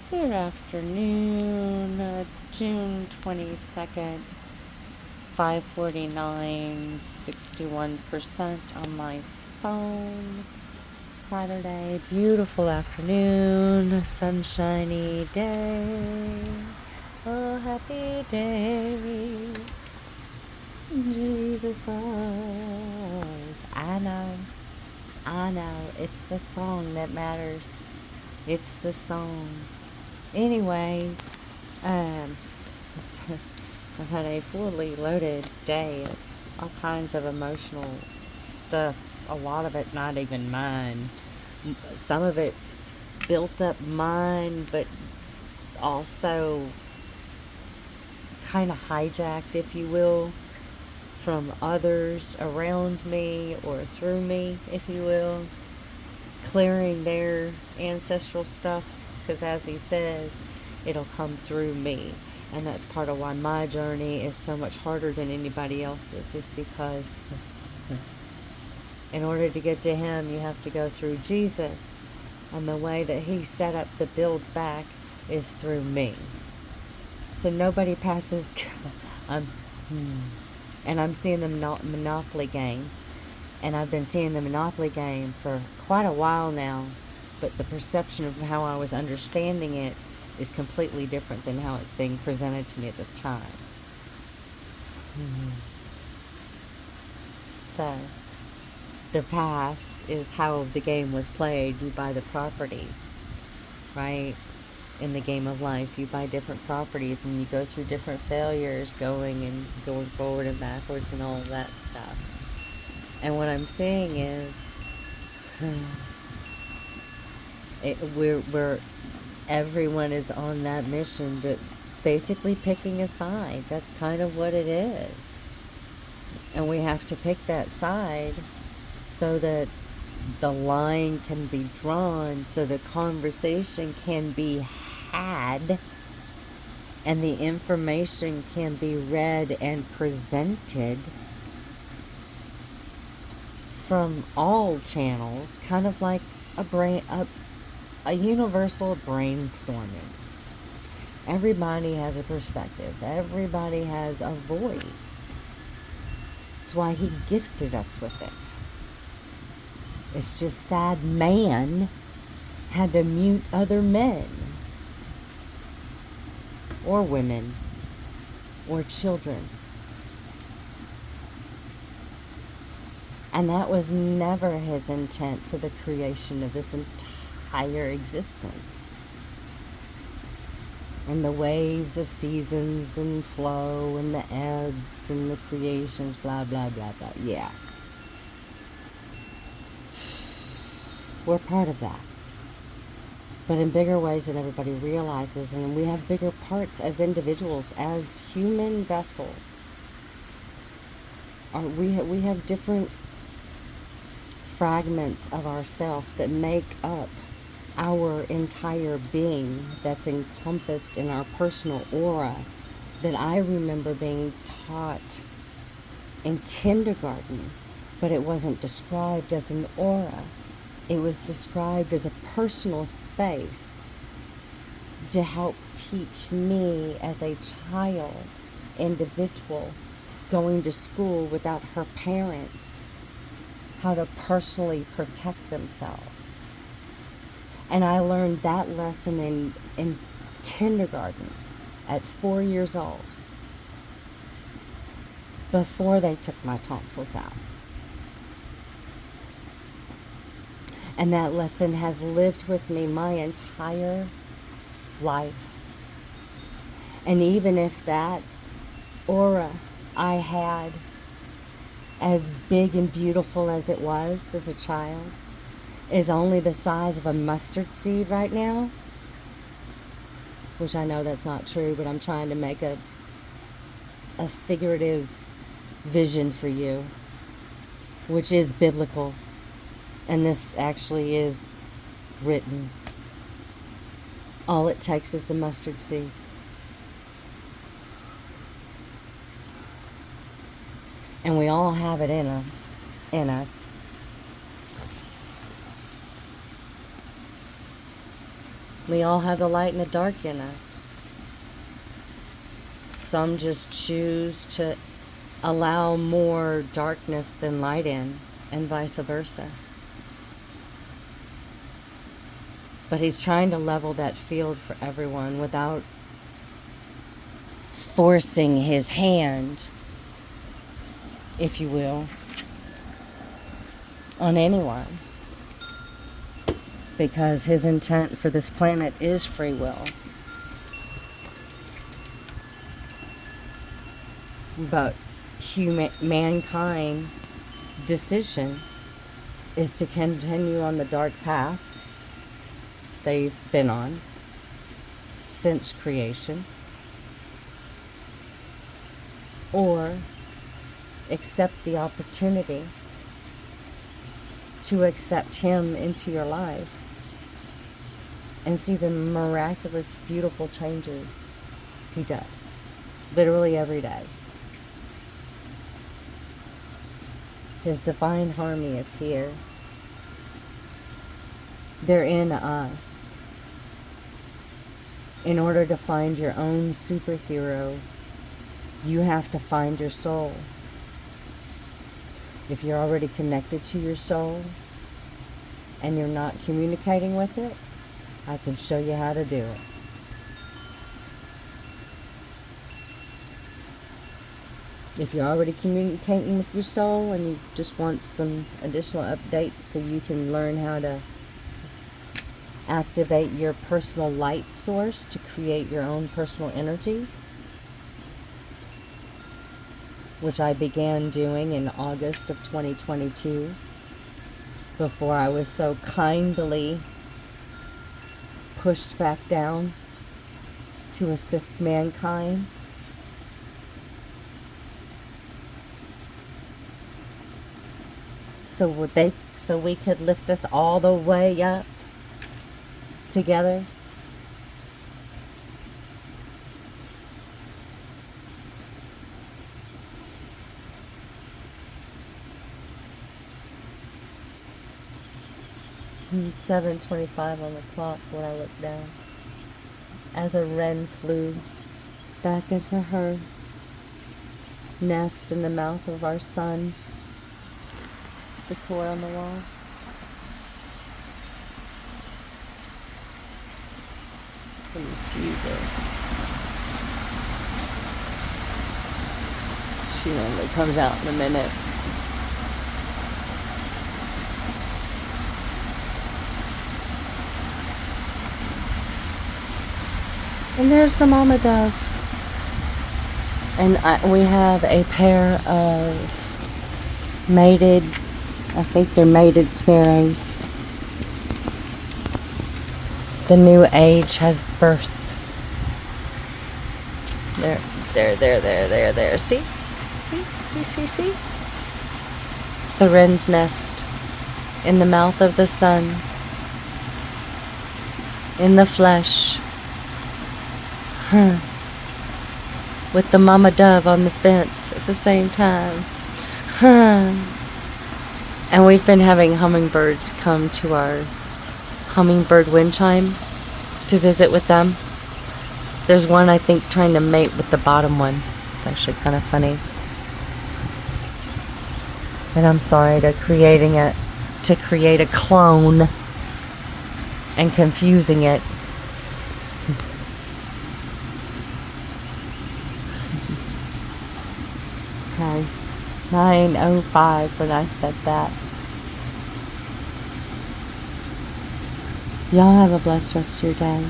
Good afternoon, June 22nd, 5:49, 61% on my phone. Saturday, beautiful afternoon, sunshiny day. Oh, happy day. Jesus was. I know, it's the song that matters. It's the song. Anyway, so I've had a fully loaded day of all kinds of emotional stuff. A lot of it not even mine. Some of it's built up mine, but also kind of hijacked, if you will, from others around me or through me, if you will, clearing their ancestral stuff, because as he said, it'll come through me. And that's part of why my journey is so much harder than anybody else's, is because in order to get to him, you have to go through Jesus. And the way that he set up the build back is through me. So nobody passes. And I'm seeing the Monopoly game. And I've been seeing the Monopoly game for quite a while now. But the perception of how I was understanding it is completely different than how it's being presented to me at this time. So, the past is how the game was played. You buy the properties, right? In the game of life, you buy different properties and you go through different failures, going forward and backwards and all of that stuff. And what I'm saying is, we're everyone is on that mission to basically picking a side. That's kind of what it is. And we have to pick that side so that the line can be drawn, so the conversation can be had, and the information can be read and presented from all channels, kind of like a universal brainstorming. Everybody has a perspective. Everybody has a voice. That's why he gifted us with it. It's just sad man had to mute other men or women or children. And that was never his intent for the creation of this entire existence. And the waves of seasons and flow and the ebbs and the creations, blah, blah, blah, blah. Yeah. We're part of that. But in bigger ways than everybody realizes. And we have bigger parts as individuals, as human vessels. We have different fragments of ourself that make up our entire being, that's encompassed in our personal aura, that I remember being taught in kindergarten, but it wasn't described as an aura. It was described as a personal space to help teach me as a child, individual, going to school without her parents, how to personally protect themselves. And I learned that lesson in kindergarten at 4 years old, before they took my tonsils out. And that lesson has lived with me my entire life. And even if that aura I had, as big and beautiful as it was as a child, is only the size of a mustard seed right now, which I know that's not true, but I'm trying to make a figurative vision for you, which is biblical. And this actually is written. All it takes is the mustard seed. And we all have it in us. We all have the light and the dark in us. Some just choose to allow more darkness than light in, and vice versa. But he's trying to level that field for everyone without forcing his hand, if you will, on anyone. Because his intent for this planet is free will. But mankind's decision is to continue on the dark path they've been on since creation, or accept the opportunity to accept him into your life and see the miraculous, beautiful changes he does, literally every day. His divine harmony is here. They're in us. In order to find your own superhero, you have to find your soul. If you're already connected to your soul and you're not communicating with it, I can show you how to do it. If you're already communicating with your soul and you just want some additional updates so you can learn how to activate your personal light source to create your own personal energy, which I began doing in August of 2022, before I was so kindly pushed back down to assist mankind. So we could lift us all the way up together. It's 7:25 on the clock when I looked down, as a wren flew back into her nest in the mouth of our sun decor on the wall. Let me see there. She only comes out in a minute. And there's the mama dove. And we have a pair of mated, I think they're mated sparrows. The new age has birthed. There. See? See? The wren's nest in the mouth of the sun, in the flesh. With the mama dove on the fence at the same time. And we've been having hummingbirds come to our hummingbird wind chime to visit with them. There's one, I think, trying to mate with the bottom one. It's actually kind of funny. And I'm sorry to create a clone and confusing it. Okay, 9:05 when I said that. Y'all have a blessed rest of your day.